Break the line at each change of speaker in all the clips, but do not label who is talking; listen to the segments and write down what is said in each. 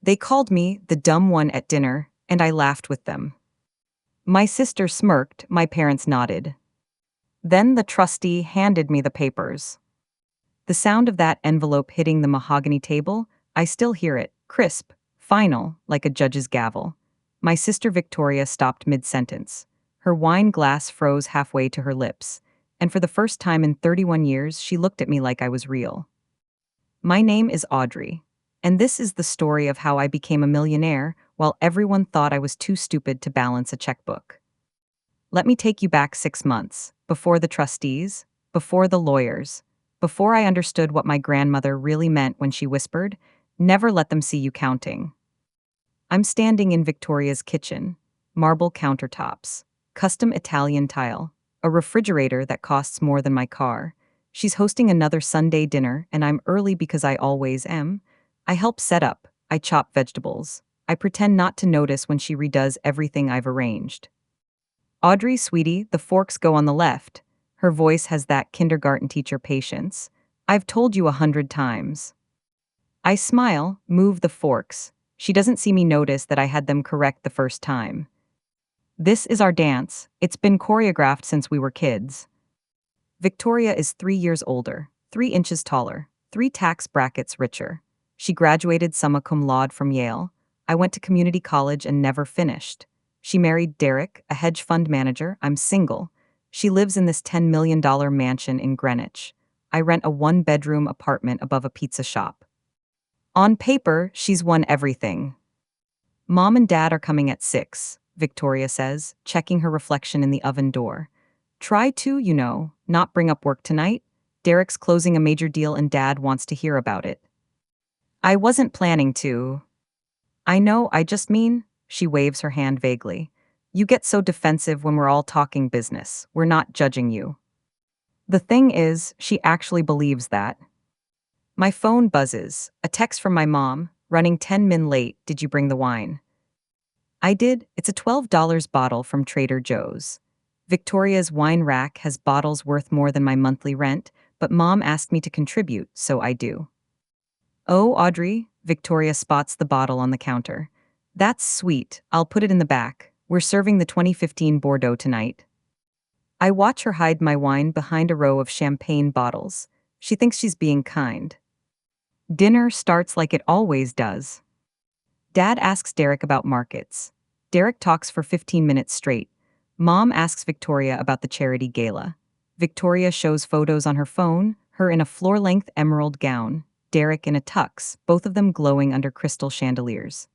They called me the dumb one at dinner, and I laughed with them. My sister smirked, my parents nodded. Then the trustee handed me the papers. The sound of that envelope hitting the mahogany table, I still hear it, crisp, final, like a judge's gavel. My sister Victoria stopped mid-sentence. Her wine glass froze halfway to her lips, and for the first time in 31 years, she looked at me like I was real. My name is Audrey, and this is the story of how I became a millionaire while everyone thought I was too stupid to balance a checkbook. Let me take you back 6 months, before the trustees, before the lawyers, before I understood what my grandmother really meant when she whispered, "Never let them see you counting." I'm standing in Victoria's kitchen, marble countertops, custom Italian tile, a refrigerator that costs more than my car. She's hosting another Sunday dinner, and I'm early because I always am. I help set up, I chop vegetables. I pretend not to notice when she redoes everything I've arranged. "Audrey, sweetie, the forks go on the left." Her voice has that kindergarten teacher patience. "I've told you 100 times." I smile, move the forks. She doesn't see me notice that I had them correct the first time. "This is our dance. It's been choreographed since we were kids." Victoria is 3 years older, 3 inches taller, 3 tax brackets richer. She graduated summa cum laude from Yale. I went to community college and never finished. She married Derek, a hedge fund manager. I'm single. She lives in this $10 million mansion in Greenwich. I rent a 1-bedroom apartment above a pizza shop. On paper, she's won everything. "Mom and Dad are coming at 6, Victoria says, checking her reflection in the oven door. "Try to, not bring up work tonight. Derek's closing a major deal and Dad wants to hear about it." "I wasn't planning to." "I know, I just mean," she waves her hand vaguely. "You get so defensive when we're all talking business. We're not judging you." The thing is, she actually believes that. My phone buzzes, a text from my mom, "Running 10 min late, did you bring the wine?" I did. It's a $12 bottle from Trader Joe's. Victoria's wine rack has bottles worth more than my monthly rent, but Mom asked me to contribute, so I do. "Oh, Audrey," Victoria spots the bottle on the counter. "That's sweet, I'll put it in the back. We're serving the 2015 Bordeaux tonight." I watch her hide my wine behind a row of champagne bottles. She thinks she's being kind. Dinner starts like it always does. Dad asks Derek about markets. Derek talks for 15 minutes straight. Mom asks Victoria about the charity gala. Victoria shows photos on her phone, her in a floor-length emerald gown, Derek in a tux, both of them glowing under crystal chandeliers.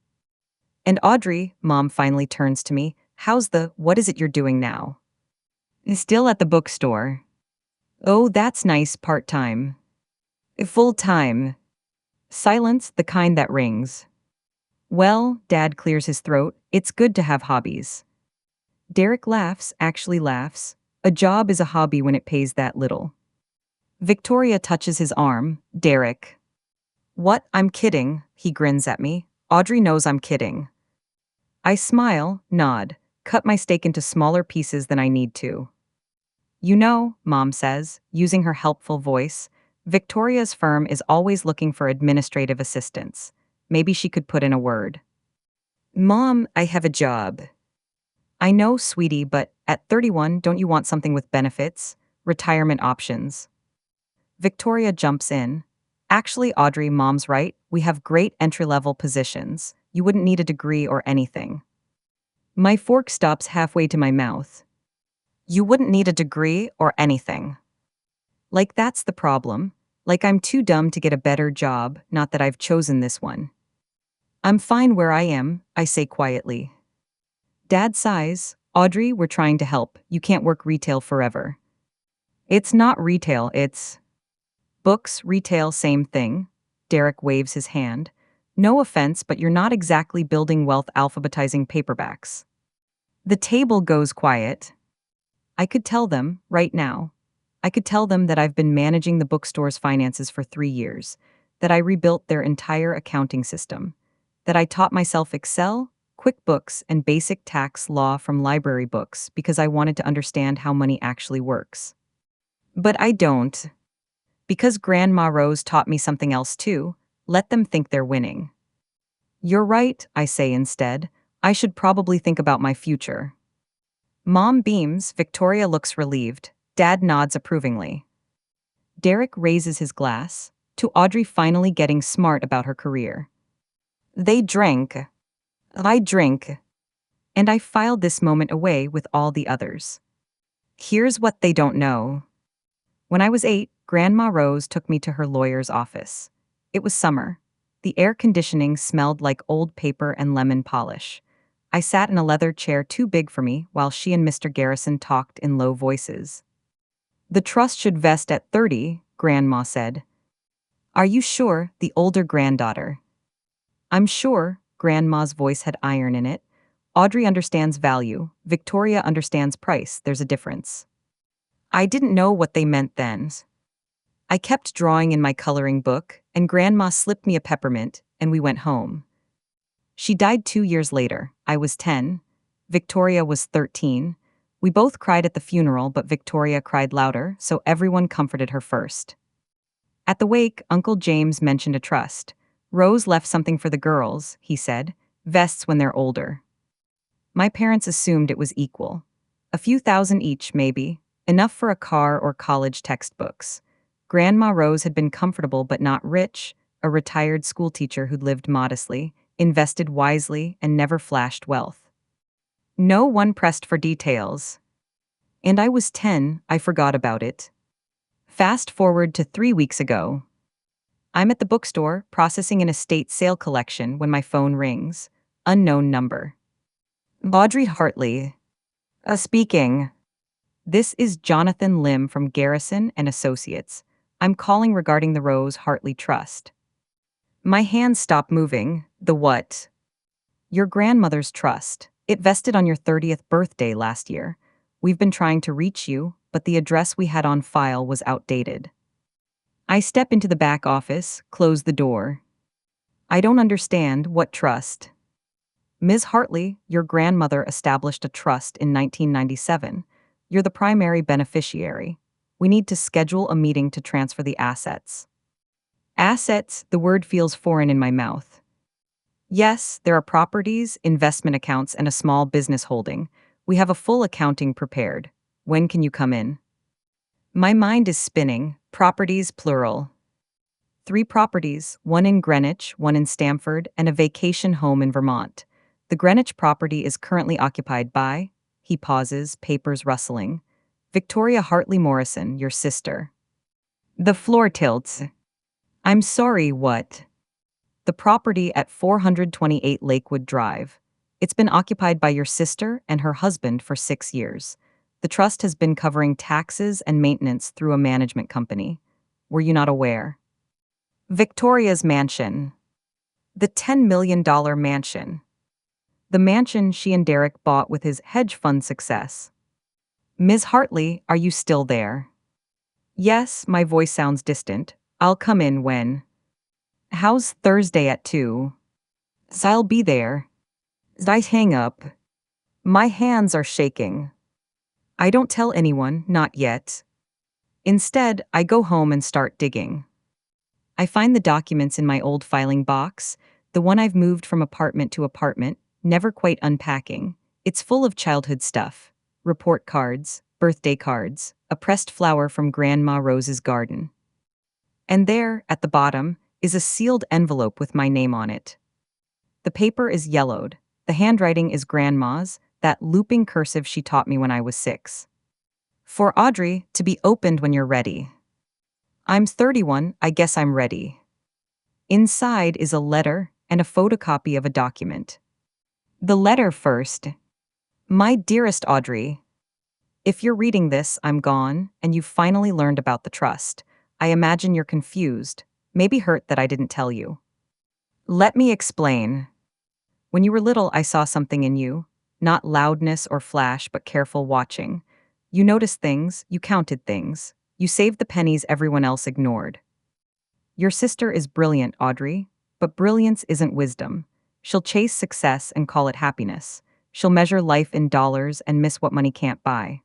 "And Audrey," Mom finally turns to me, what is it you're doing now?" "Still at the bookstore." "Oh, that's nice, part-time." "Full-time." Silence, the kind that rings. "Well," Dad clears his throat, "it's good to have hobbies." Derek laughs, actually laughs. A job is a hobby when it pays that little. Victoria touches his arm. "Derek." "What? I'm kidding," he grins at me. "Audrey knows I'm kidding." I smile, nod, cut my steak into smaller pieces than I need to. Mom says, using her helpful voice, "Victoria's firm is always looking for administrative assistants. Maybe she could put in a word." "Mom, I have a job." "I know, sweetie, but at 31, don't you want something with benefits, retirement options?" Victoria jumps in. "Actually, Audrey, Mom's right. We have great entry-level positions. You wouldn't need a degree or anything." My fork stops halfway to my mouth. "You wouldn't need a degree or anything." Like that's the problem. Like I'm too dumb to get a better job, not that I've chosen this one. "I'm fine where I am," I say quietly. Dad sighs. "Audrey, we're trying to help. You can't work retail forever." "It's not retail, it's..." "Books, retail, same thing." Derek waves his hand. "No offense, but you're not exactly building wealth alphabetizing paperbacks." The table goes quiet. I could tell them, right now. I could tell them that I've been managing the bookstore's finances for 3 years, that I rebuilt their entire accounting system, that I taught myself Excel, QuickBooks, and basic tax law from library books because I wanted to understand how money actually works. But I don't. Because Grandma Rose taught me something else too. Let them think they're winning. You're right, I say instead. I should probably think about my future. Mom beams, Victoria looks relieved. Dad nods approvingly. Derek raises his glass, to Audrey finally getting smart about her career. They drink. I drink. And I filed this moment away with all the others. Here's what they don't know. When I was 8, Grandma Rose took me to her lawyer's office. It was summer. The air conditioning smelled like old paper and lemon polish. I sat in a leather chair too big for me while she and Mr. Garrison talked in low voices. The trust should vest at 30, Grandma said. Are you sure? The older granddaughter. I'm sure, Grandma's voice had iron in it. Audrey understands value. Victoria understands price. There's a difference. I didn't know what they meant then. I kept drawing in my coloring book, and Grandma slipped me a peppermint, and we went home. She died 2 years later. I was 10. Victoria was 13. We both cried at the funeral, but Victoria cried louder, so everyone comforted her first. At the wake, Uncle James mentioned a trust. Rose left something for the girls, he said, vests when they're older. My parents assumed it was equal. A few thousand each, maybe, enough for a car or college textbooks. Grandma Rose had been comfortable but not rich, a retired schoolteacher who'd lived modestly, invested wisely, and never flashed wealth. No one pressed for details. And I was 10, I forgot about it. Fast forward to 3 weeks ago. I'm at the bookstore processing an estate sale collection when my phone rings. Unknown number. Audrey Hartley. Speaking. This is Jonathan Lim from Garrison and Associates. I'm calling regarding the Rose Hartley Trust. My hands stop moving. The what? Your grandmother's trust. It vested on your 30th birthday last year. We've been trying to reach you, but the address we had on file was outdated. I step into the back office, close the door. I don't understand. What trust? Ms. Hartley, your grandmother established a trust in 1997. You're the primary beneficiary. We need to schedule a meeting to transfer the assets. Assets, the word feels foreign in my mouth. Yes, there are properties, investment accounts, and a small business holding. We have a full accounting prepared. When can you come in? My mind is spinning. Properties, plural. 3 properties, one in Greenwich, one in Stamford, and a vacation home in Vermont. The Greenwich property is currently occupied by, he pauses, papers rustling, Victoria Hartley Morrison, your sister. The floor tilts. I'm sorry, what? The property at 428 Lakewood Drive. It's been occupied by your sister and her husband for 6 years. The trust has been covering taxes and maintenance through a management company. Were you not aware? Victoria's mansion. The $10 million mansion. The mansion she and Derek bought with his hedge fund success. Ms. Hartley, are you still there? Yes, my voice sounds distant. I'll come in when. How's Thursday at 2? I'll be there. I hang up. My hands are shaking. I don't tell anyone, not yet. Instead, I go home and start digging. I find the documents in my old filing box, the one I've moved from apartment to apartment, never quite unpacking. It's full of childhood stuff. Report cards, birthday cards, a pressed flower from Grandma Rose's garden. And there, at the bottom, is a sealed envelope with my name on it. The paper is yellowed. The handwriting is Grandma's, that looping cursive she taught me when I was 6. For Audrey, to be opened when you're ready. I'm 31, I guess I'm ready. Inside is a letter and a photocopy of a document. The letter first. My dearest Audrey, if you're reading this, I'm gone, and you've finally learned about the trust. I imagine you're confused, maybe hurt that I didn't tell you. Let me explain. When you were little, I saw something in you. Not loudness or flash, but careful watching. You noticed things, you counted things. You saved the pennies everyone else ignored. Your sister is brilliant, Audrey, but brilliance isn't wisdom. She'll chase success and call it happiness. She'll measure life in dollars and miss what money can't buy.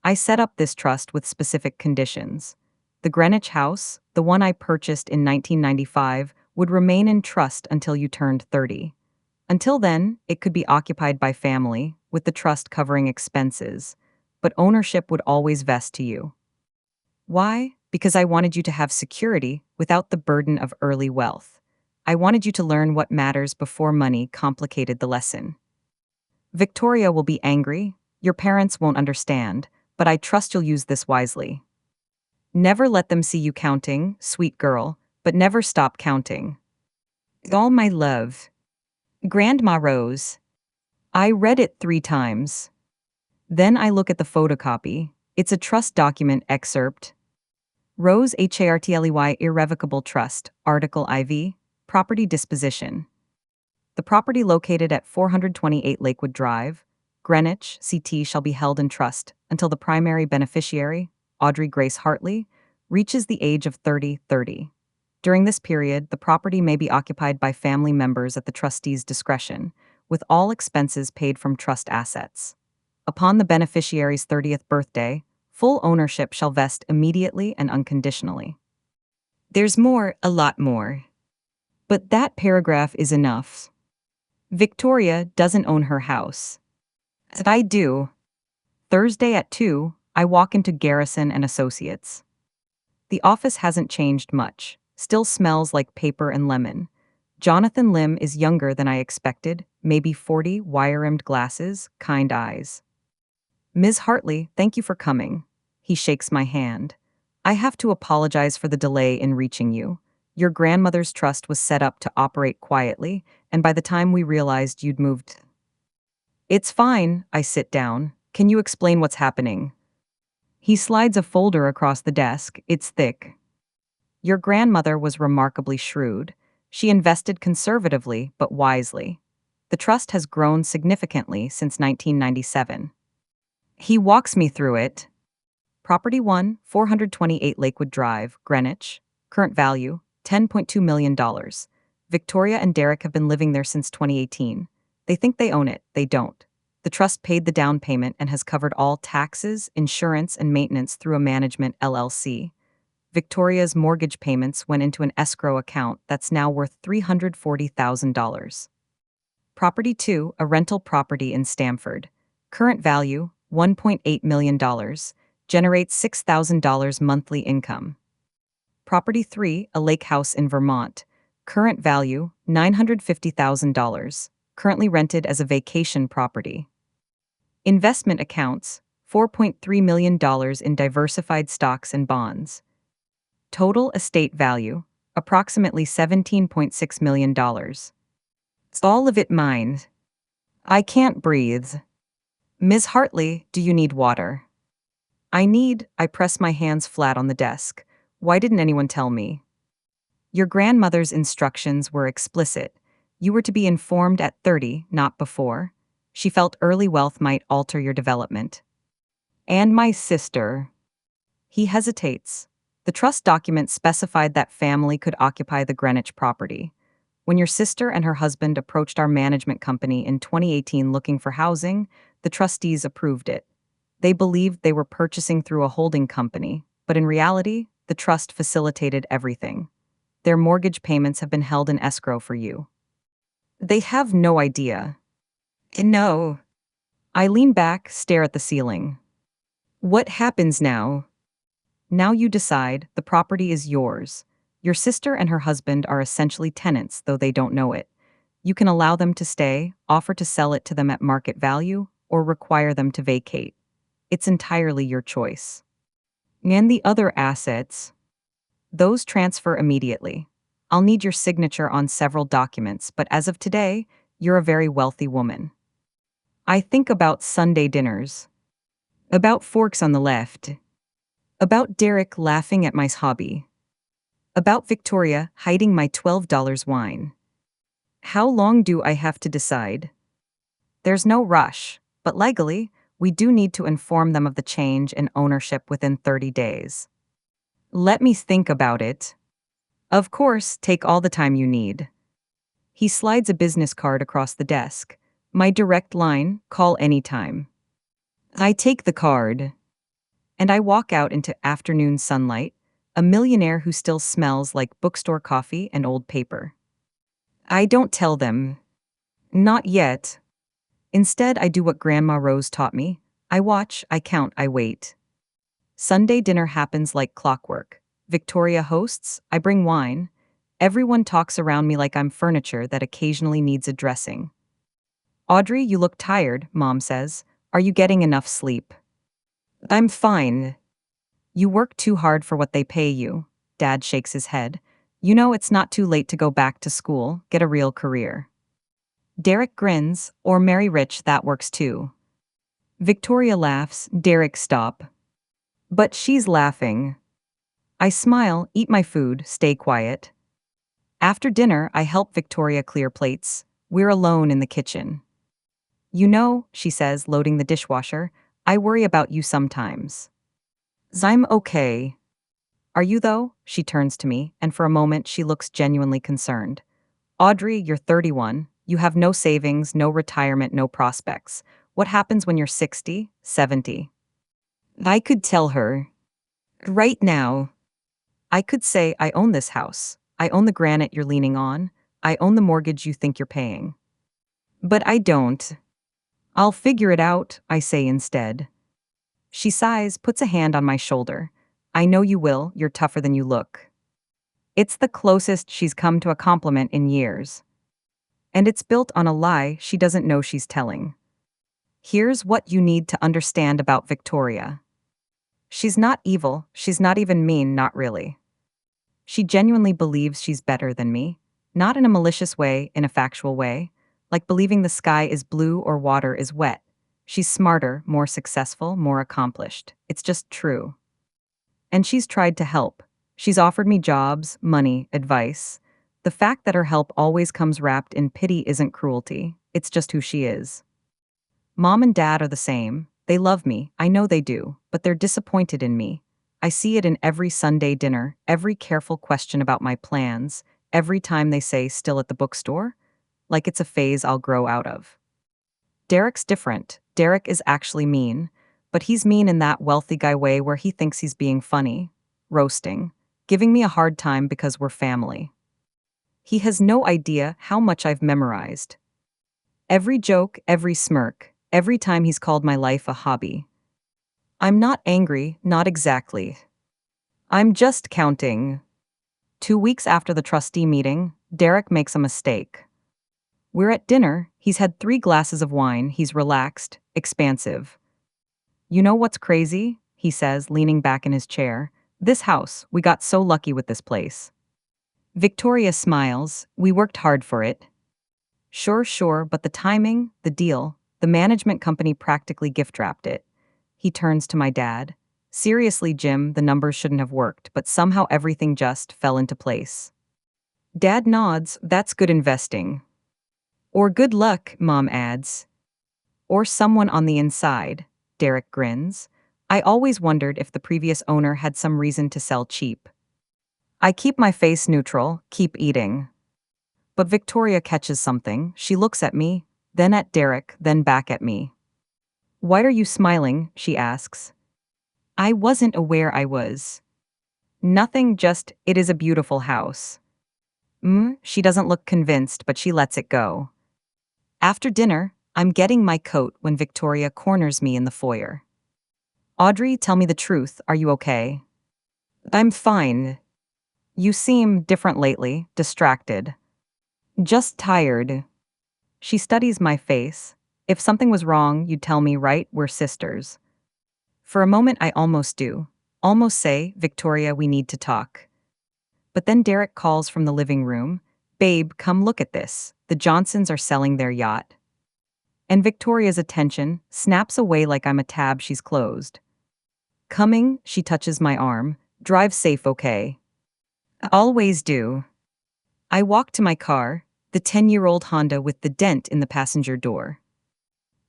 I set up this trust with specific conditions. The Greenwich house, the one I purchased in 1995, would remain in trust until you turned 30. Until then, it could be occupied by family, with the trust covering expenses, but ownership would always vest to you. Why? Because I wanted you to have security without the burden of early wealth. I wanted you to learn what matters before money complicated the lesson. Victoria will be angry, your parents won't understand, but I trust you'll use this wisely. Never let them see you counting, sweet girl, but never stop counting. All my love. Grandma Rose. I read it 3 times. Then I look at the photocopy. It's a trust document excerpt. Rose Hartley Irrevocable Trust, Article IV, Property Disposition. The property located at 428 Lakewood Drive, Greenwich, CT shall be held in trust until the primary beneficiary, Audrey Grace Hartley, reaches the age of 30. During this period, the property may be occupied by family members at the trustee's discretion, with all expenses paid from trust assets. Upon the beneficiary's 30th birthday, full ownership shall vest immediately and unconditionally. There's more, a lot more. But that paragraph is enough. Victoria doesn't own her house. I do. Thursday at 2, I walk into Garrison and Associates. The office hasn't changed much, still smells like paper and lemon. Jonathan Lim is younger than I expected, maybe 40, wire-rimmed glasses, kind eyes. Ms. Hartley, thank you for coming. He shakes my hand. I have to apologize for the delay in reaching you. Your grandmother's trust was set up to operate quietly, and by the time we realized you'd moved. It's fine, I sit down. Can you explain what's happening? He slides a folder across the desk. It's thick. Your grandmother was remarkably shrewd. She invested conservatively but wisely. The trust has grown significantly since 1997. He walks me through it. Property 1, 428 Lakewood Drive, Greenwich. Current value, $10.2 million. Victoria and Derek have been living there since 2018. They think they own it, they don't. The trust paid the down payment and has covered all taxes, insurance, and maintenance through a management LLC. Victoria's mortgage payments went into an escrow account that's now worth $340,000. Property 2, a rental property in Stamford. Current value, $1.8 million. Generates $6,000 monthly income. Property 3, a lake house in Vermont. Current value, $950,000. Currently rented as a vacation property. Investment accounts, $4.3 million in diversified stocks and bonds. Total estate value, approximately $17.6 million. All of it mine. I can't breathe. Ms. Hartley, do you need water? I press my hands flat on the desk. Why didn't anyone tell me? Your grandmother's instructions were explicit. You were to be informed at 30, not before. She felt early wealth might alter your development. And my sister. He hesitates. The trust document specified that family could occupy the Greenwich property. When your sister and her husband approached our management company in 2018 looking for housing, the trustees approved it. They believed they were purchasing through a holding company, but in reality, the trust facilitated everything. Their mortgage payments have been held in escrow for you. They have no idea. No. I lean back, stare at the ceiling. What happens now? Now you decide, the property is yours. Your sister and her husband are essentially tenants, though they don't know it. You can allow them to stay, offer to sell it to them at market value, or require them to vacate. It's entirely your choice. And the other assets? Those transfer immediately. I'll need your signature on several documents, but as of today, you're a very wealthy woman. I think about Sunday dinners. About forks on the left. About Derek laughing at my hobby. About Victoria hiding my $12 wine. How long do I have to decide? There's no rush, but legally, we do need to inform them of the change in ownership within 30 days. Let me think about it. Of course, take all the time you need. He slides a business card across the desk. My direct line, call anytime. I take the card. And I walk out into afternoon sunlight. a millionaire who still smells like bookstore coffee and old paper. I don't tell them. Not yet. Instead, I do what Grandma Rose taught me. I watch, I count, I wait. Sunday dinner happens like clockwork. Victoria hosts, I bring wine. Everyone talks around me like I'm furniture that occasionally needs addressing. Audrey, you look tired, Mom says. Are you getting enough sleep? I'm fine. You work too hard for what they pay you. Dad shakes his head. You know it's not too late to go back to school, get a real career. Derek grins, or marry rich, that works too. Victoria laughs, Derek stop. But she's laughing. I smile, eat my food, stay quiet. After dinner, I help Victoria clear plates. We're alone in the kitchen. You know, she says, loading the dishwasher, I worry about you sometimes. I'm okay. Are you though? She turns to me, and for a moment she looks genuinely concerned. Audrey, you're 31. You have no savings, no retirement, no prospects. What happens when you're 60, 70? I could tell her. Right now. I could say, I own this house. I own the granite you're leaning on. I own the mortgage you think you're paying. But I don't. I'll figure it out, I say instead. She sighs, puts a hand on my shoulder. I know you will, you're tougher than you look. It's the closest she's come to a compliment in years. And it's built on a lie she doesn't know she's telling. Here's what you need to understand about Victoria. She's not evil, she's not even mean, not really. She genuinely believes she's better than me, not in a malicious way, in a factual way, like believing the sky is blue or water is wet. She's smarter, more successful, more accomplished. It's just true. And she's tried to help. She's offered me jobs, money, advice. The fact that her help always comes wrapped in pity isn't cruelty, it's just who she is. Mom and Dad are the same. They love me, I know they do, but they're disappointed in me. I see it in every Sunday dinner, every careful question about my plans, every time they say still at the bookstore, like it's a phase I'll grow out of. Derek's different. Derek is actually mean, but he's mean in that wealthy guy way where he thinks he's being funny, roasting, giving me a hard time because we're family. He has no idea how much I've memorized. Every joke, every smirk, every time he's called my life a hobby. I'm not angry, not exactly. I'm just counting. 2 weeks after the trustee meeting, Derek makes a mistake. We're at dinner, he's had 3 glasses of wine, he's relaxed, expansive. You know what's crazy? He says, leaning back in his chair. This house, we got so lucky with this place. Victoria smiles, we worked hard for it. Sure, but the timing, the deal, the management company practically gift-wrapped it. He turns to my dad. Seriously, Jim, the numbers shouldn't have worked, but somehow everything just fell into place. Dad nods, that's good investing. Or good luck, Mom adds. Or someone on the inside, Derek grins. I always wondered if the previous owner had some reason to sell cheap. I keep my face neutral, keep eating. But Victoria catches something, she looks at me, then at Derek, then back at me. Why are you smiling? She asks. I wasn't aware I was. Nothing, just, it is a beautiful house. She doesn't look convinced, but she lets it go. After dinner, I'm getting my coat when Victoria corners me in the foyer. Audrey, tell me the truth, are you okay? I'm fine. You seem different lately, distracted. Just tired. She studies my face. If something was wrong, you'd tell me, right? We're sisters. For a moment, I almost do. Almost say, Victoria, we need to talk. But then Derek calls from the living room. Babe, come look at this. The Johnsons are selling their yacht. And Victoria's attention snaps away like I'm a tab she's closed. Coming, she touches my arm. Drive safe, okay? Always do. I walk to my car, the 10-year-old Honda with the dent in the passenger door.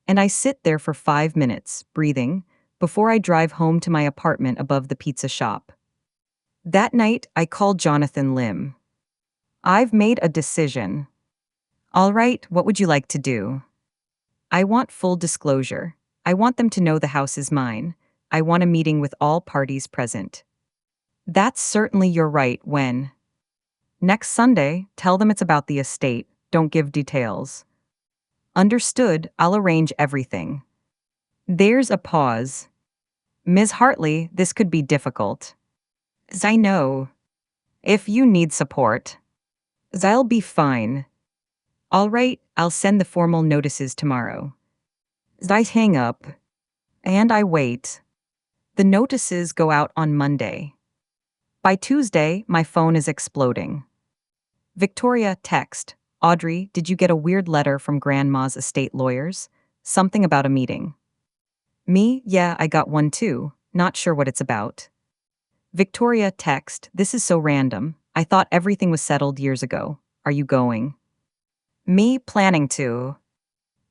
And I sit there for 5 minutes, breathing, before I drive home to my apartment above the pizza shop. That night, I called Jonathan Lim. I've made a decision. All right, what would you like to do? I want full disclosure. I want them to know the house is mine. I want a meeting with all parties present. That's certainly you're right when. Next Sunday, tell them it's about the estate, don't give details. Understood, I'll arrange everything. There's a pause. Ms. Hartley, this could be difficult. I know. If you need support, I'll be fine. All right, I'll send the formal notices tomorrow. I hang up. And I wait. The notices go out on Monday. By Tuesday, my phone is exploding. Victoria, text. Audrey, did you get a weird letter from Grandma's estate lawyers? Something about a meeting. Me, yeah, I got one too. Not sure what it's about. Victoria, text. This is so random. I thought everything was settled years ago. Are you going? Me, planning to.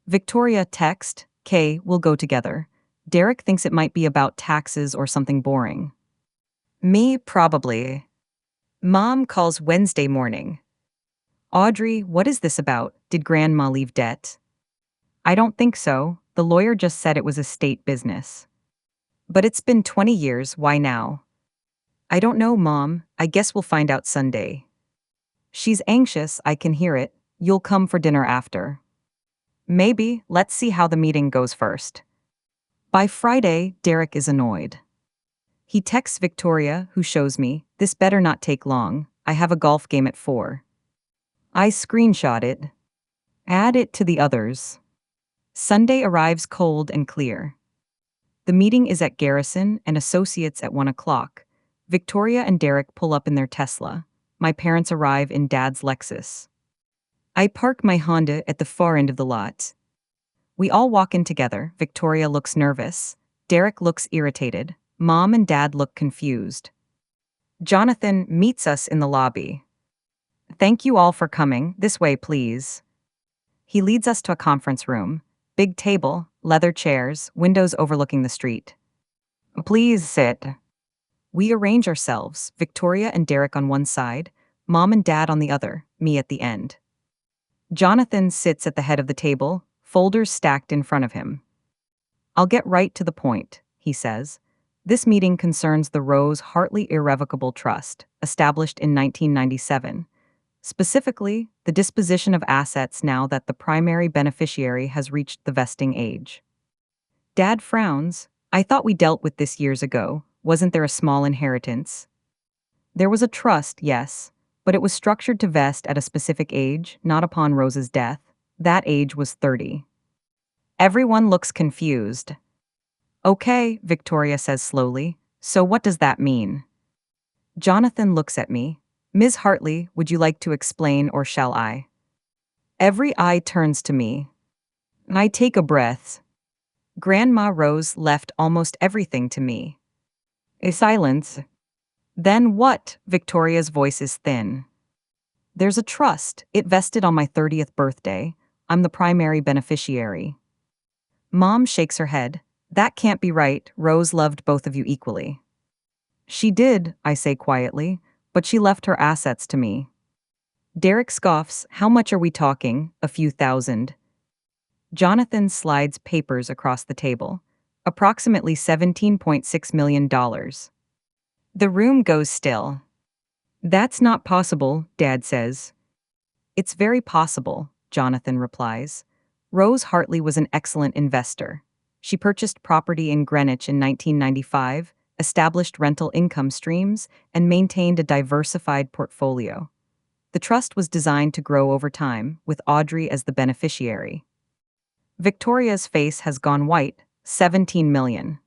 Victoria, text. Kay, we'll go together. Derek thinks it might be about taxes or something boring. Me, probably. Mom calls Wednesday morning. Audrey, what is this about? Did Grandma leave debt? I don't think so. The lawyer just said it was estate business. But it's been 20 years, why now? I don't know, Mom. I guess we'll find out Sunday. She's anxious, I can hear it. You'll come for dinner after. Maybe, let's see how the meeting goes first. By Friday, Derek is annoyed. He texts Victoria, who shows me, this better not take long, I have a golf game at 4. I screenshot it. Add it to the others. Sunday arrives cold and clear. The meeting is at Garrison and Associates at 1 o'clock. Victoria and Derek pull up in their Tesla. My parents arrive in Dad's Lexus. I park my Honda at the far end of the lot. We all walk in together. Victoria looks nervous. Derek looks irritated. Mom and Dad look confused. Jonathan meets us in the lobby. Thank you all for coming. This way, please. He leads us to a conference room. Big table, leather chairs, windows overlooking the street. Please sit. We arrange ourselves, Victoria and Derek on one side, Mom and Dad on the other, me at the end. Jonathan sits at the head of the table, folders stacked in front of him. I'll get right to the point, he says. This meeting concerns the Rose Hartley Irrevocable Trust, established in 1997. Specifically, the disposition of assets now that the primary beneficiary has reached the vesting age. Dad frowns. I thought we dealt with this years ago. Wasn't there a small inheritance? There was a trust, yes, but it was structured to vest at a specific age, not upon Rose's death. That age was 30. Everyone looks confused. Okay, Victoria says slowly. So what does that mean? Jonathan looks at me. Ms. Hartley, would you like to explain or shall I? Every eye turns to me. I take a breath. Grandma Rose left almost everything to me. A silence. Then what? Victoria's voice is thin. There's a trust. It vested on my 30th birthday. I'm the primary beneficiary. Mom shakes her head. That can't be right. Rose loved both of you equally. She did, I say quietly, but she left her assets to me. Derek scoffs. How much are we talking? A few thousand. Jonathan slides papers across the table. Approximately $17.6 million. The room goes still. That's not possible, Dad says. It's very possible, Jonathan replies. Rose Hartley was an excellent investor. She purchased property in Greenwich in 1995, established rental income streams, and maintained a diversified portfolio. The trust was designed to grow over time, with Audrey as the beneficiary. Victoria's face has gone white. 17 million.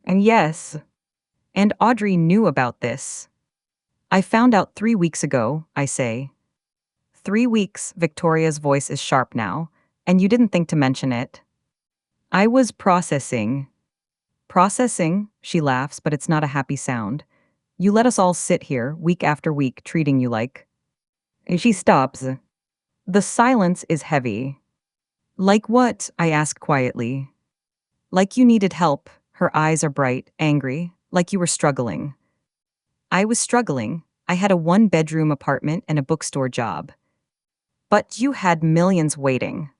And yes. And Audrey knew about this. I found out 3 weeks ago, I say. 3 weeks, Victoria's voice is sharp now, and you didn't think to mention it. I was processing. Processing, she laughs, but it's not a happy sound. You let us all sit here, week after week, treating you like. She stops. The silence is heavy. Like what? I ask quietly. Like you needed help. Her eyes are bright, angry, like you were struggling. I was struggling. I had a 1-bedroom apartment and a bookstore job. But you had millions waiting.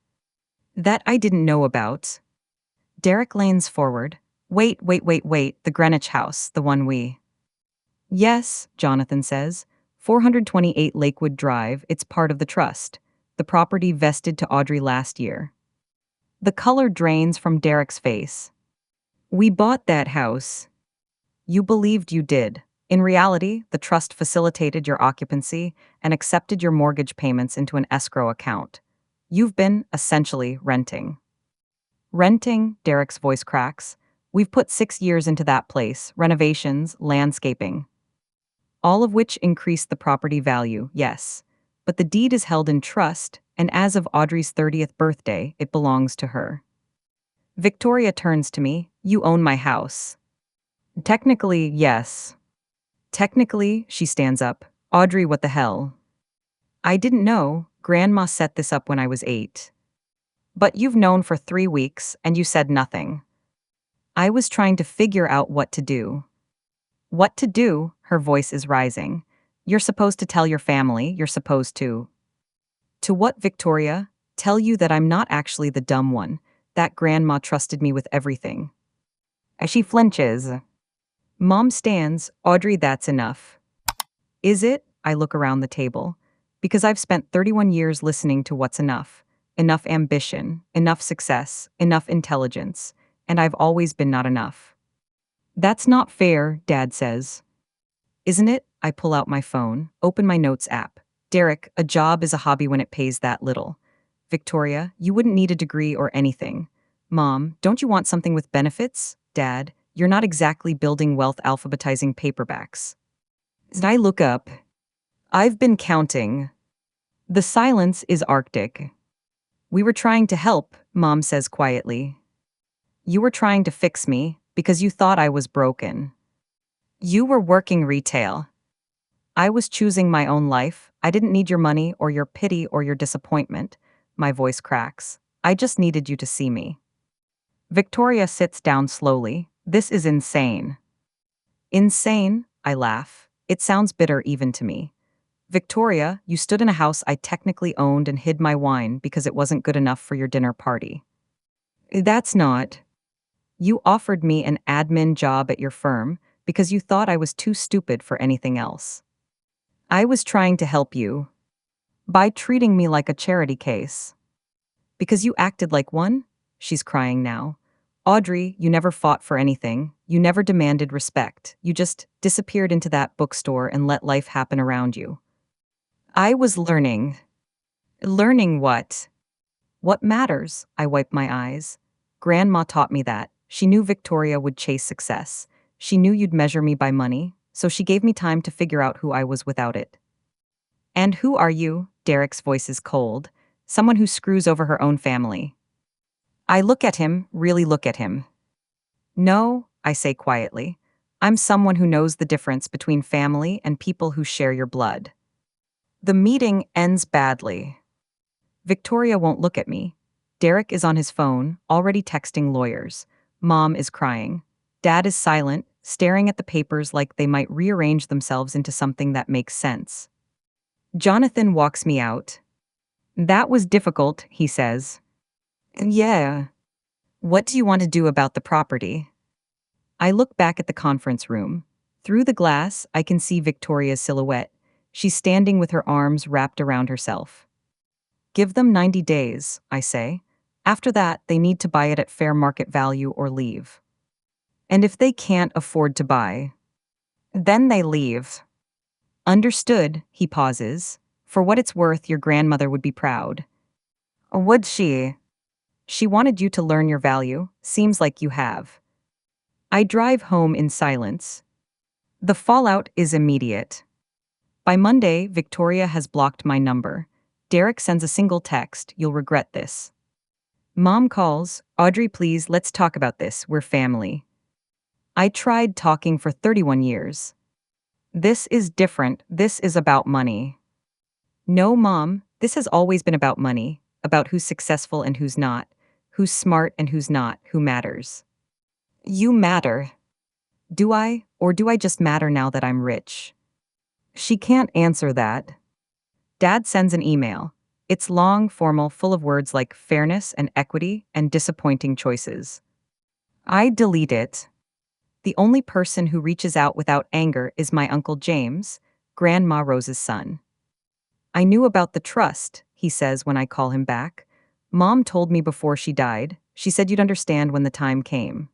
That I didn't know about. Derek leans forward. Wait, the Greenwich house, the one we. Yes, Jonathan says. 428 Lakewood Drive, it's part of the trust. The property vested to Audrey last year. The color drains from Derek's face. We bought that house. You believed you did. In reality, the trust facilitated your occupancy and accepted your mortgage payments into an escrow account. You've been, essentially, renting. Renting, Derek's voice cracks. We've put 6 years into that place, renovations, landscaping. All of which increased the property value, yes. But the deed is held in trust, and as of Audrey's 30th birthday, it belongs to her. Victoria turns to me. You own my house. Technically, yes. Technically, she stands up. Audrey, what the hell? I didn't know. Grandma set this up when I was 8. But you've known for 3 weeks, and you said nothing. I was trying to figure out what to do. What to do? Her voice is rising. You're supposed to tell your family, you're supposed to. To what, Victoria? Tell you that I'm not actually the dumb one, that grandma trusted me with everything. As she flinches. Mom stands. Audrey, that's enough. Is it? I look around the table. Because I've spent 31 years listening to what's enough. Enough ambition, enough success, enough intelligence, and I've always been not enough. That's not fair, Dad says. Isn't it? I pull out my phone, open my notes app. Derek, a job is a hobby when it pays that little. Victoria, you wouldn't need a degree or anything. Mom, don't you want something with benefits? Dad, you're not exactly building wealth alphabetizing paperbacks. As I look up, I've been counting. The silence is arctic. We were trying to help, Mom says quietly. You were trying to fix me because you thought I was broken. You were working retail. I was choosing my own life. I didn't need your money or your pity or your disappointment. My voice cracks. I just needed you to see me. Victoria sits down slowly. This is insane. Insane? I laugh. It sounds bitter even to me. Victoria, you stood in a house I technically owned and hid my wine because it wasn't good enough for your dinner party. That's not. You offered me an admin job at your firm because you thought I was too stupid for anything else. I was trying to help you by treating me like a charity case. Because you acted like one? She's crying now. Audrey, you never fought for anything. You never demanded respect. You just disappeared into that bookstore and let life happen around you. I was learning. Learning what? What matters? I wipe my eyes. Grandma taught me that. She knew Victoria would chase success. She knew you'd measure me by money, so she gave me time to figure out who I was without it. And who are you? Derek's voice is cold. Someone who screws over her own family. I look at him, really look at him. No, I say quietly. I'm someone who knows the difference between family and people who share your blood. The meeting ends badly. Victoria won't look at me. Derek is on his phone, already texting lawyers. Mom is crying. Dad is silent, staring at the papers like they might rearrange themselves into something that makes sense. Jonathan walks me out. That was difficult, he says. Yeah. What do you want to do about the property? I look back at the conference room. Through the glass, I can see Victoria's silhouette. She's standing with her arms wrapped around herself. Give them 90 days, I say. After that, they need to buy it at fair market value or leave. And if they can't afford to buy, then they leave. Understood, he pauses. For what it's worth, your grandmother would be proud. Would she? She wanted you to learn your value. Seems like you have. I drive home in silence. The fallout is immediate. By Monday, Victoria has blocked my number. Derek sends a single text, you'll regret this. Mom calls, Audrey, please, let's talk about this, we're family. I tried talking for 31 years. This is different, this is about money. No, Mom, this has always been about money, about who's successful and who's not, who's smart and who's not, who matters. You matter. Do I, or do I just matter now that I'm rich? She can't answer that. Dad sends an email. It's long, formal, full of words like fairness and equity and disappointing choices. I delete it. The only person who reaches out without anger is my Uncle James, Grandma Rose's son. I knew about the trust, he says when I call him back. Mom told me before she died. She said you'd understand when the time came.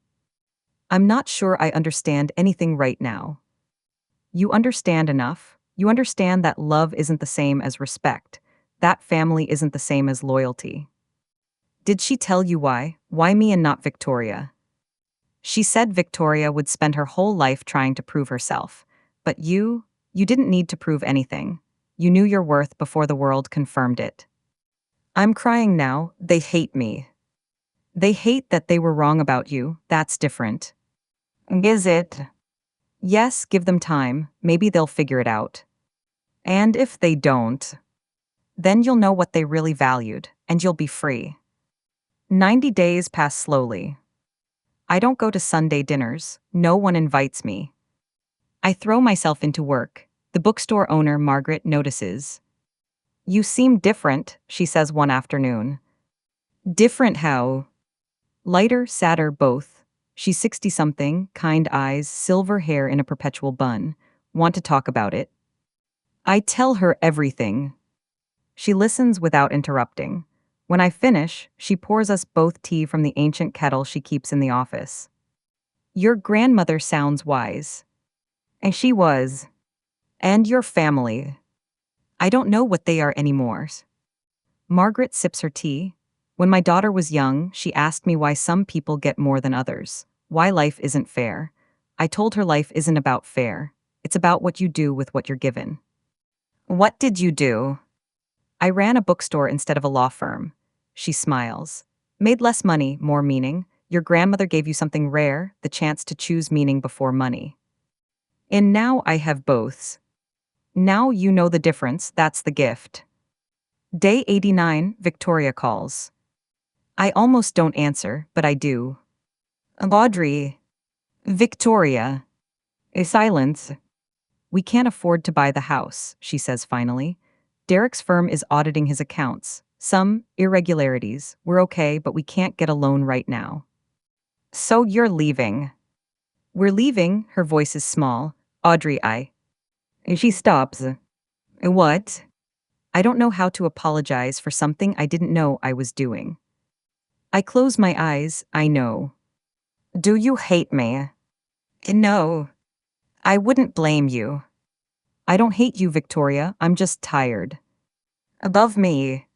I'm not sure I understand anything right now. You understand enough. You understand that love isn't the same as respect. That family isn't the same as loyalty. Did she tell you why? Why me and not Victoria? She said Victoria would spend her whole life trying to prove herself. But you didn't need to prove anything. You knew your worth before the world confirmed it. I'm crying now. They hate me. They hate that they were wrong about you. That's different. Is it? Yes, give them time. Maybe they'll figure it out. And if they don't, then you'll know what they really valued, and you'll be free. 90 days pass slowly. I don't go to Sunday dinners. No one invites me. I throw myself into work. The bookstore owner, Margaret, notices. You seem different, she says one afternoon. Different how? Lighter, sadder, both. She's 60-something, kind eyes, silver hair in a perpetual bun. Want to talk about it? I tell her everything. She listens without interrupting. When I finish, she pours us both tea from the ancient kettle she keeps in the office. Your grandmother sounds wise. And she was. And your family. I don't know what they are anymore. Margaret sips her tea. When my daughter was young, she asked me why some people get more than others, why life isn't fair. I told her life isn't about fair. It's about what you do with what you're given. What did you do? I ran a bookstore instead of a law firm. She smiles. Made less money, more meaning. Your grandmother gave you something rare, the chance to choose meaning before money. And now I have both. Now you know the difference, that's the gift. Day 89, Victoria calls. I almost don't answer, but I do. Audrey. Victoria. A silence. We can't afford to buy the house, she says finally. Derek's firm is auditing his accounts. Some irregularities. We're okay, but we can't get a loan right now. So you're leaving. We're leaving, her voice is small. Audrey, She stops. What? I don't know how to apologize for something I didn't know I was doing. I close my eyes, I know. Do you hate me? No. I wouldn't blame you. I don't hate you, Victoria, I'm just tired. Above me.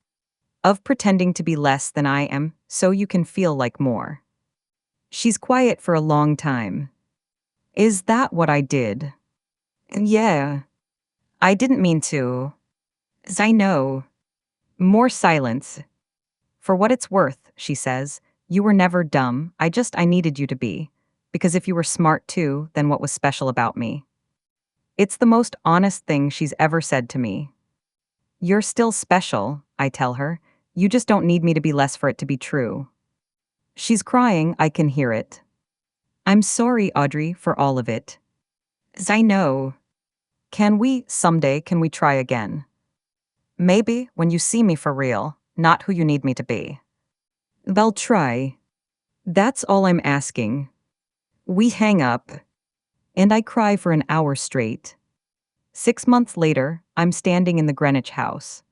Of pretending to be less than I am, so you can feel like more. She's quiet for a long time. Is that what I did? Yeah. I didn't mean to. As I know. More silence. For what it's worth, she says, you were never dumb, I needed you to be. Because if you were smart too, then what was special about me? It's the most honest thing she's ever said to me. You're still special, I tell her. You just don't need me to be less for it to be true. She's crying, I can hear it. I'm sorry, Audrey, for all of it. As I know. Can we try again? Maybe, when you see me for real, not who you need me to be. They'll try. That's all I'm asking. We hang up. And I cry for an hour straight. 6 months later, I'm standing in the Greenwich house.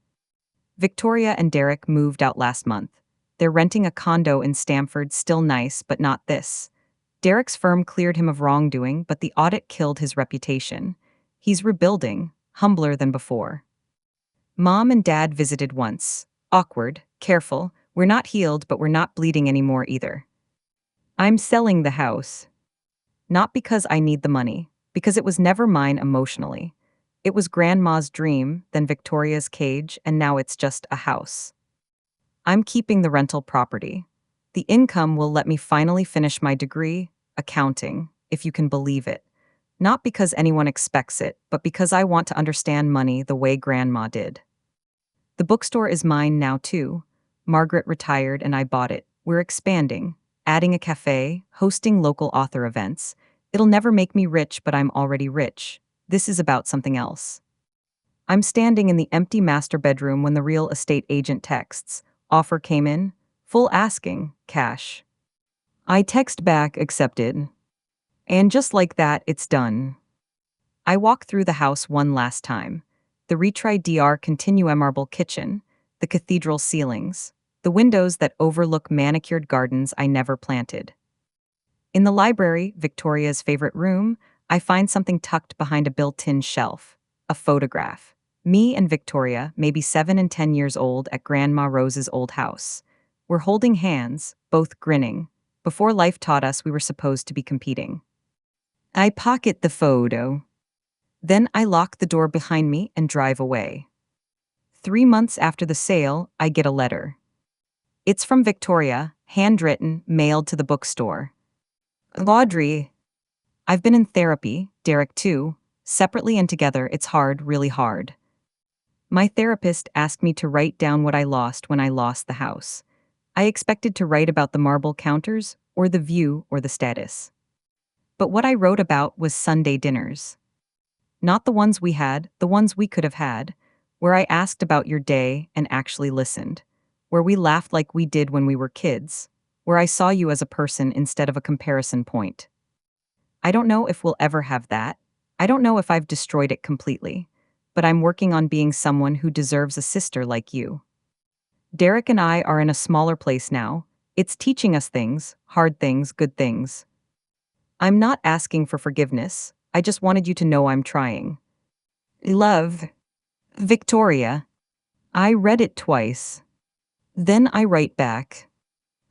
Victoria and Derek moved out last month. They're renting a condo in Stamford, still nice, but not this. Derek's firm cleared him of wrongdoing, but the audit killed his reputation. He's rebuilding, humbler than before. Mom and Dad visited once. Awkward, careful, we're not healed, but we're not bleeding anymore either. I'm selling the house. Not because I need the money, because it was never mine emotionally. It was Grandma's dream, then Victoria's cage, and now it's just a house. I'm keeping the rental property. The income will let me finally finish my degree, accounting, if you can believe it. Not because anyone expects it, but because I want to understand money the way Grandma did. The bookstore is mine now too. Margaret retired and I bought it. We're expanding, adding a cafe, hosting local author events. It'll never make me rich, but I'm already rich. This is about something else. I'm standing in the empty master bedroom when the real estate agent texts. Offer came in. Full asking. Cash. I text back, accepted. And just like that, it's done. I walk through the house one last time. The retried DR Continua marble kitchen, the cathedral ceilings, the windows that overlook manicured gardens I never planted. In the library, Victoria's favorite room, I find something tucked behind a built-in shelf. A photograph. Me and Victoria, maybe 7 and 10 years old at Grandma Rose's old house. We're holding hands, both grinning. Before life taught us we were supposed to be competing. I pocket the photo. Then I lock the door behind me and drive away. 3 months after the sale, I get a letter. It's from Victoria, handwritten, mailed to the bookstore. Audrey, I've been in therapy, Derek too. Separately and together, it's hard, really hard. My therapist asked me to write down what I lost when I lost the house. I expected to write about the marble counters, or the view, or the status. But what I wrote about was Sunday dinners. Not the ones we had, the ones we could have had, where I asked about your day and actually listened, where we laughed like we did when we were kids, where I saw you as a person instead of a comparison point. I don't know if we'll ever have that. I don't know if I've destroyed it completely, but I'm working on being someone who deserves a sister like you. Derek and I are in a smaller place now. It's teaching us things, hard things, good things. I'm not asking for forgiveness. I just wanted you to know I'm trying. Love. Victoria. I read it twice. Then I write back.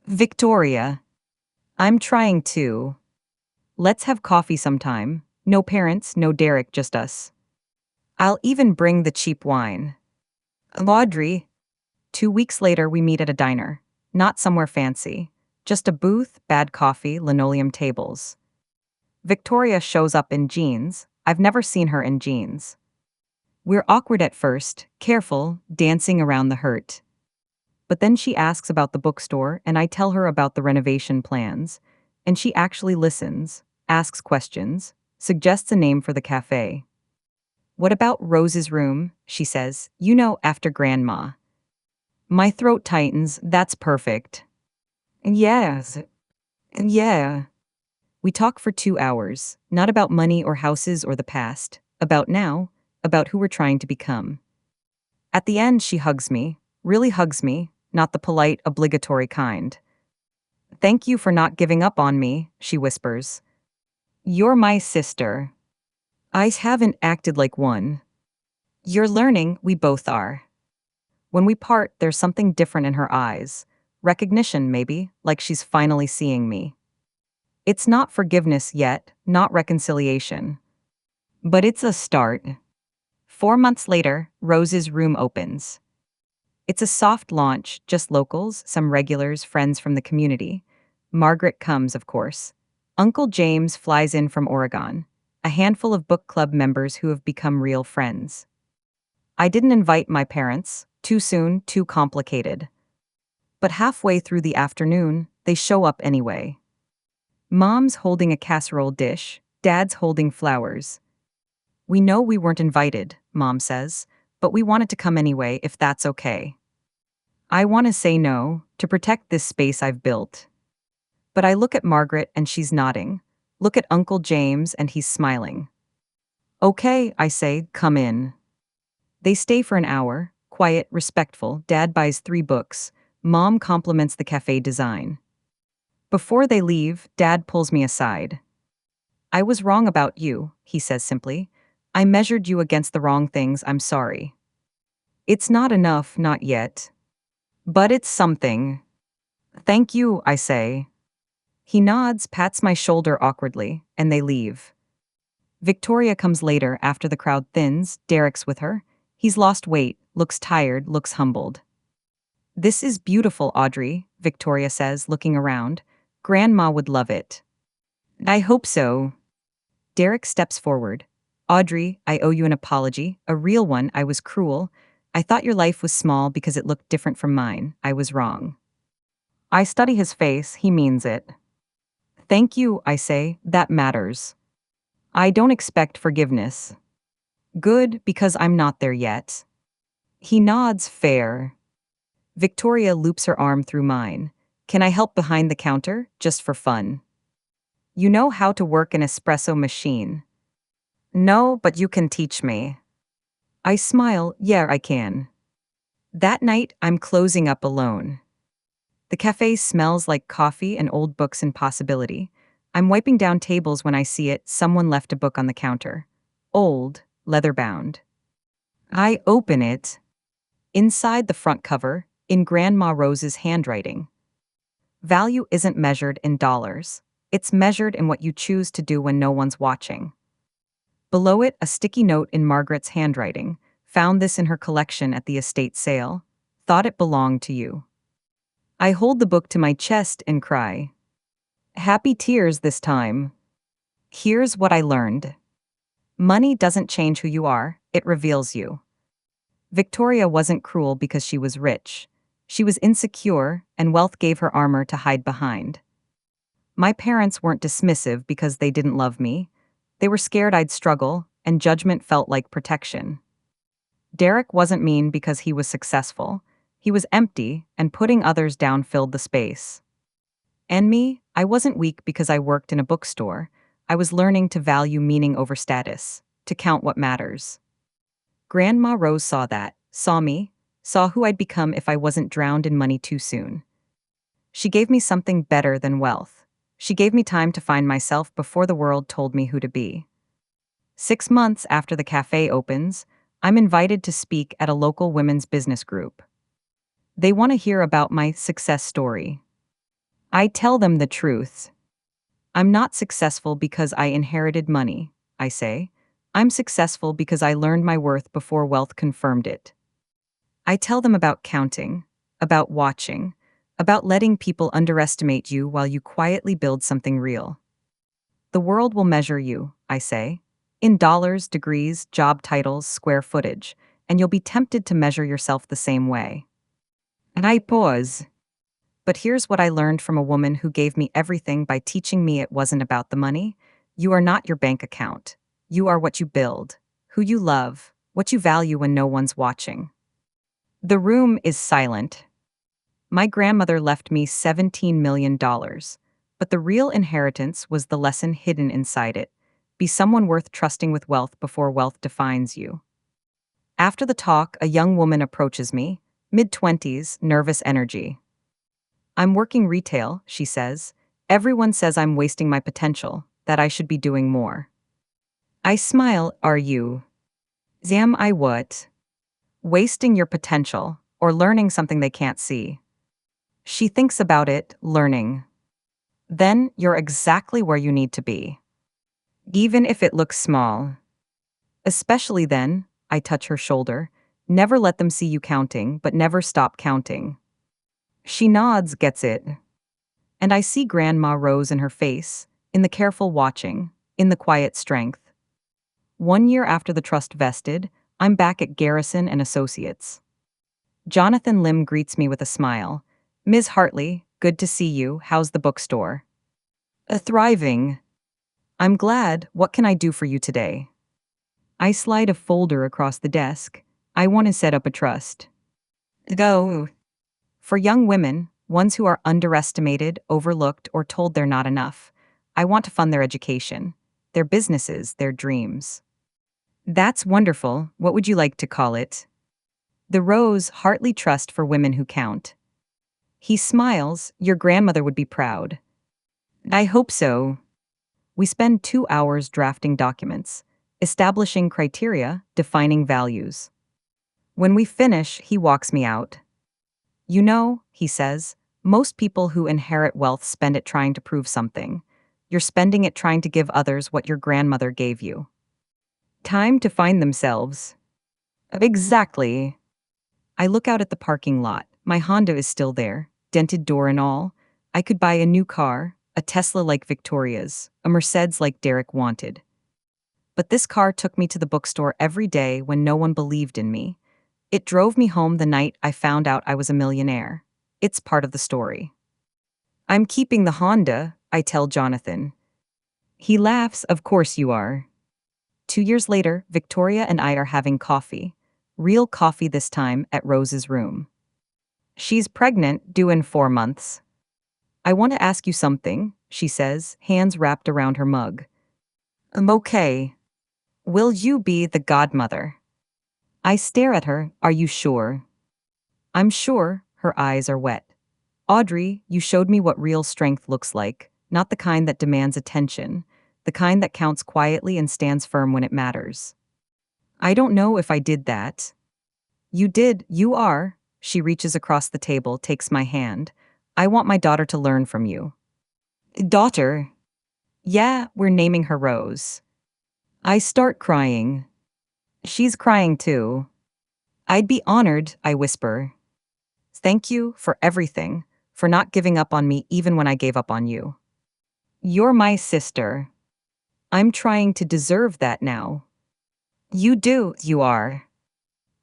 Victoria. I'm trying too. Let's have coffee sometime. No parents, no Derek, just us. I'll even bring the cheap wine. Audrey. 2 weeks later, we meet at a diner. Not somewhere fancy. Just a booth, bad coffee, linoleum tables. Victoria shows up in jeans. I've never seen her in jeans. We're awkward at first, careful, dancing around the hurt. But then she asks about the bookstore, and I tell her about the renovation plans. And she actually listens, asks questions, suggests a name for the cafe. What about Rose's room? She says, you know, after Grandma. My throat tightens, that's perfect. Yes. Yeah. We talk for 2 hours, not about money or houses or the past, about now, about who we're trying to become. At the end, she hugs me, really hugs me, not the polite, obligatory kind. Thank you for not giving up on me, she whispers. You're my sister. I haven't acted like one. You're learning, we both are. When we part, there's something different in her eyes. Recognition, maybe, like she's finally seeing me. It's not forgiveness yet, not reconciliation. But it's a start. 4 months later, Rose's room opens. It's a soft launch, just locals, some regulars, friends from the community. Margaret comes, of course. Uncle James flies in from Oregon. A handful of book club members who have become real friends. I didn't invite my parents. Too soon, too complicated. But halfway through the afternoon, they show up anyway. Mom's holding a casserole dish, Dad's holding flowers. We know we weren't invited, Mom says, but we wanted to come anyway if that's okay. I want to say no, to protect this space I've built. But I look at Margaret and she's nodding. Look at Uncle James and he's smiling. Okay, I say, come in. They stay for an hour, quiet, respectful. Dad buys 3 books. Mom compliments the cafe design. Before they leave, Dad pulls me aside. I was wrong about you, he says simply. I measured you against the wrong things, I'm sorry. It's not enough, not yet. But it's something. Thank you, I say. He nods, pats my shoulder awkwardly, and they leave. Victoria comes later after the crowd thins. Derek's with her. He's lost weight, looks tired, looks humbled. This is beautiful, Audrey, Victoria says, looking around. Grandma would love it. I hope so. Derek steps forward. Audrey, I owe you an apology, a real one. I was cruel. I thought your life was small because it looked different from mine. I was wrong. I study his face, he means it. Thank you, I say, that matters. I don't expect forgiveness. Good, because I'm not there yet. He nods, fair. Victoria loops her arm through mine. Can I help behind the counter, just for fun? You know how to work an espresso machine. No, but you can teach me. I smile, yeah, I can. That night, I'm closing up alone. The cafe smells like coffee and old books and possibility. I'm wiping down tables when I see it. Someone left a book on the counter. Old, leather bound. I open it. Inside the front cover, in Grandma Rose's handwriting. Value isn't measured in dollars. It's measured in what you choose to do when no one's watching. Below it, a sticky note in Margaret's handwriting. Found this in her collection at the estate sale. Thought it belonged to you. I hold the book to my chest and cry. Happy tears this time. Here's what I learned. Money doesn't change who you are, it reveals you. Victoria wasn't cruel because she was rich. She was insecure, and wealth gave her armor to hide behind. My parents weren't dismissive because they didn't love me. They were scared I'd struggle, and judgment felt like protection. Derek wasn't mean because he was successful. He was empty, and putting others down filled the space. And me, I wasn't weak because I worked in a bookstore. I was learning to value meaning over status, to count what matters. Grandma Rose saw that, saw me, saw who I'd become if I wasn't drowned in money too soon. She gave me something better than wealth. She gave me time to find myself before the world told me who to be. 6 months after the cafe opens, I'm invited to speak at a local women's business group. They want to hear about my success story. I tell them the truth. I'm not successful because I inherited money, I say. I'm successful because I learned my worth before wealth confirmed it. I tell them about counting, about watching, about letting people underestimate you while you quietly build something real. The world will measure you, I say, in dollars, degrees, job titles, square footage, and you'll be tempted to measure yourself the same way. And I pause. But here's what I learned from a woman who gave me everything by teaching me it wasn't about the money. You are not your bank account. You are what you build, who you love, what you value when no one's watching. The room is silent. My grandmother left me $17 million, but the real inheritance was the lesson hidden inside it. Be someone worth trusting with wealth before wealth defines you. After the talk, a young woman approaches me, mid-20s, nervous energy. I'm working retail, she says. Everyone says I'm wasting my potential, that I should be doing more. I smile, are you? Am I what? Wasting your potential, or learning something they can't see. She thinks about it, learning. Then you're exactly where you need to be. Even if it looks small. Especially then, I touch her shoulder. Never let them see you counting, but never stop counting. She nods, gets it. And I see Grandma Rose in her face, in the careful watching, in the quiet strength. 1 year after the trust vested, I'm back at Garrison and Associates. Jonathan Lim greets me with a smile. Ms. Hartley, good to see you. How's the bookstore? Thriving. I'm glad. What can I do for you today? I slide a folder across the desk. I want to set up a trust. Go. For young women, ones who are underestimated, overlooked, or told they're not enough, I want to fund their education, their businesses, their dreams. That's wonderful. What would you like to call it? The Rose Hartley Trust for Women Who Count. He smiles. Your grandmother would be proud. I hope so. We spend 2 hours drafting documents, establishing criteria, defining values. When we finish, he walks me out. You know, he says, most people who inherit wealth spend it trying to prove something. You're spending it trying to give others what your grandmother gave you. Time to find themselves. Exactly. I look out at the parking lot. My Honda is still there, dented door and all. I could buy a new car, a Tesla like Victoria's, a Mercedes like Derek wanted. But this car took me to the bookstore every day when no one believed in me. It drove me home the night I found out I was a millionaire. It's part of the story. I'm keeping the Honda, I tell Jonathan. He laughs, of course you are. 2 years later, Victoria and I are having coffee. Real coffee this time at Rose's room. She's pregnant, due in 4 months. I want to ask you something. she says, hands wrapped around her mug. I'm okay. Will you be the godmother? I stare at her. Are you sure? I'm sure. Her eyes are wet. Audrey, you showed me what real strength looks like, not the kind that demands attention, the kind that counts quietly and stands firm when it matters. I don't know if I did that. You did, you are. She reaches across the table, takes my hand. I want my daughter to learn from you. Daughter? Yeah, we're naming her Rose. I start crying. She's crying too. I'd be honored, I whisper. Thank you for everything, for not giving up on me even when I gave up on you. You're my sister. I'm trying to deserve that now. You do, you are.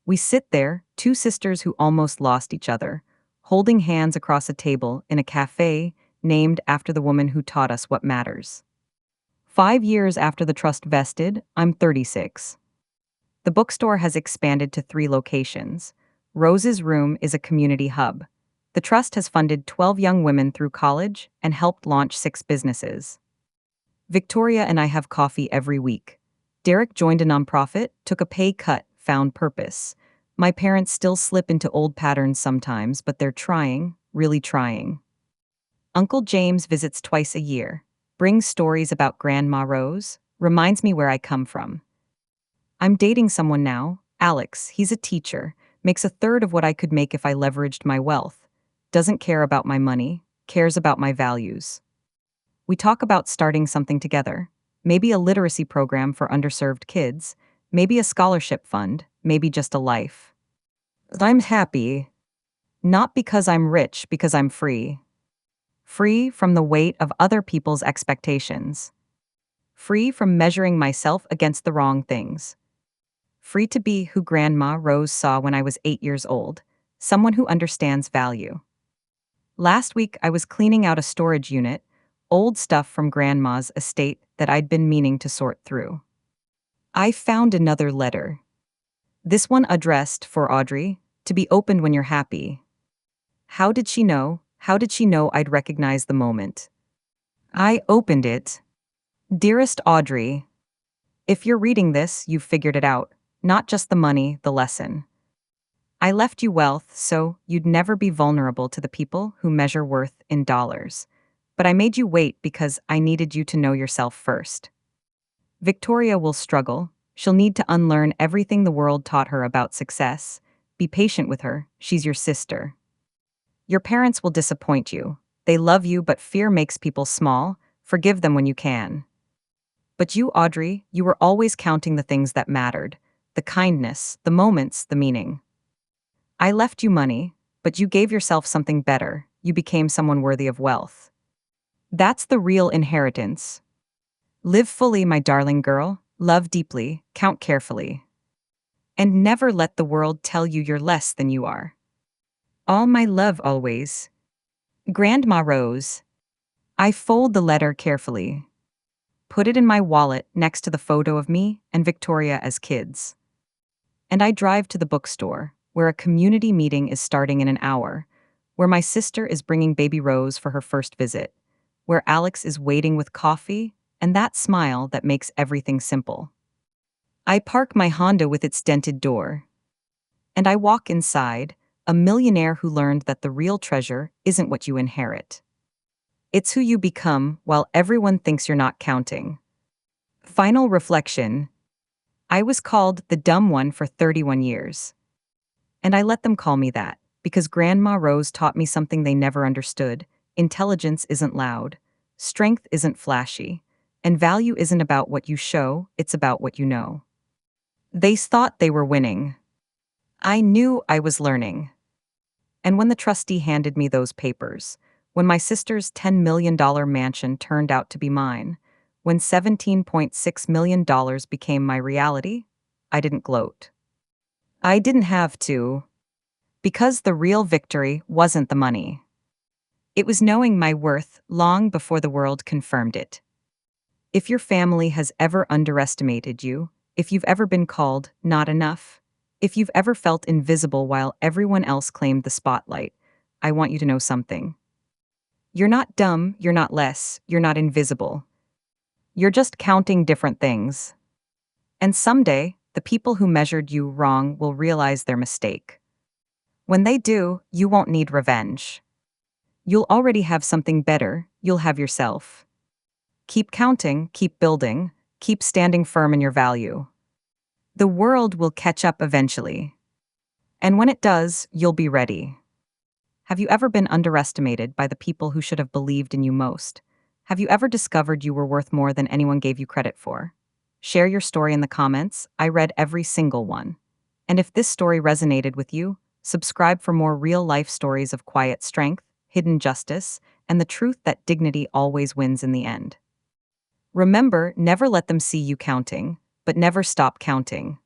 We sit there, two sisters who almost lost each other, holding hands across a table in a cafe named after the woman who taught us what matters. 5 years after the trust vested, I'm 36. The bookstore has expanded to 3 locations. Rose's Room is a community hub. The trust has funded 12 young women through college and helped launch 6 businesses. Victoria and I have coffee every week. Derek joined a nonprofit, took a pay cut, found purpose. My parents still slip into old patterns sometimes, but they're trying, really trying. Uncle James visits twice a year, brings stories about Grandma Rose, reminds me where I come from. I'm dating someone now, Alex. He's a teacher, makes a third of what I could make if I leveraged my wealth, doesn't care about my money, cares about my values. We talk about starting something together, maybe a literacy program for underserved kids, maybe a scholarship fund, maybe just a life. But I'm happy. Not because I'm rich, because I'm free. Free from the weight of other people's expectations. Free from measuring myself against the wrong things. Free to be who Grandma Rose saw when I was 8 years old, someone who understands value. Last week I was cleaning out a storage unit, old stuff from Grandma's estate that I'd been meaning to sort through. I found another letter. This one addressed for Audrey, to be opened when you're happy. How did she know? How did she know I'd recognize the moment? I opened it. Dearest Audrey, if you're reading this, you've figured it out. Not just the money, the lesson. I left you wealth so you'd never be vulnerable to the people who measure worth in dollars. But I made you wait because I needed you to know yourself first. Victoria will struggle. She'll need to unlearn everything the world taught her about success. Be patient with her. She's your sister. Your parents will disappoint you. They love you, but fear makes people small. Forgive them when you can. But you, Audrey, you were always counting the things that mattered. The kindness, the moments, the meaning. I left you money, but you gave yourself something better. You became someone worthy of wealth. That's the real inheritance. Live fully, my darling girl. Love deeply, count carefully. And never let the world tell you you're less than you are. All my love always. Grandma Rose. I fold the letter carefully. Put it in my wallet next to the photo of me and Victoria as kids. And I drive to the bookstore, where a community meeting is starting in an hour, where my sister is bringing baby Rose for her first visit, where Alex is waiting with coffee and that smile that makes everything simple. I park my Honda with its dented door. And I walk inside, a millionaire who learned that the real treasure isn't what you inherit. It's who you become while everyone thinks you're not counting. Final reflection. I was called the dumb one for 31 years. And I let them call me that, because Grandma Rose taught me something they never understood. Intelligence isn't loud, strength isn't flashy, and value isn't about what you show, it's about what you know. They thought they were winning. I knew I was learning. And when the trustee handed me those papers, when my sister's $10 million mansion turned out to be mine, when $17.6 million became my reality, I didn't gloat. I didn't have to. Because the real victory wasn't the money. It was knowing my worth long before the world confirmed it. If your family has ever underestimated you, if you've ever been called not enough, if you've ever felt invisible while everyone else claimed the spotlight, I want you to know something. You're not dumb, you're not less, you're not invisible. You're just counting different things. And someday, the people who measured you wrong will realize their mistake. When they do, you won't need revenge. You'll already have something better, you'll have yourself. Keep counting, keep building, keep standing firm in your value. The world will catch up eventually. And when it does, you'll be ready. Have you ever been underestimated by the people who should have believed in you most? Have you ever discovered you were worth more than anyone gave you credit for? Share your story in the comments. I read every single one. And if this story resonated with you, subscribe for more real-life stories of quiet strength, hidden justice, and the truth that dignity always wins in the end. Remember, never let them see you counting, but never stop counting.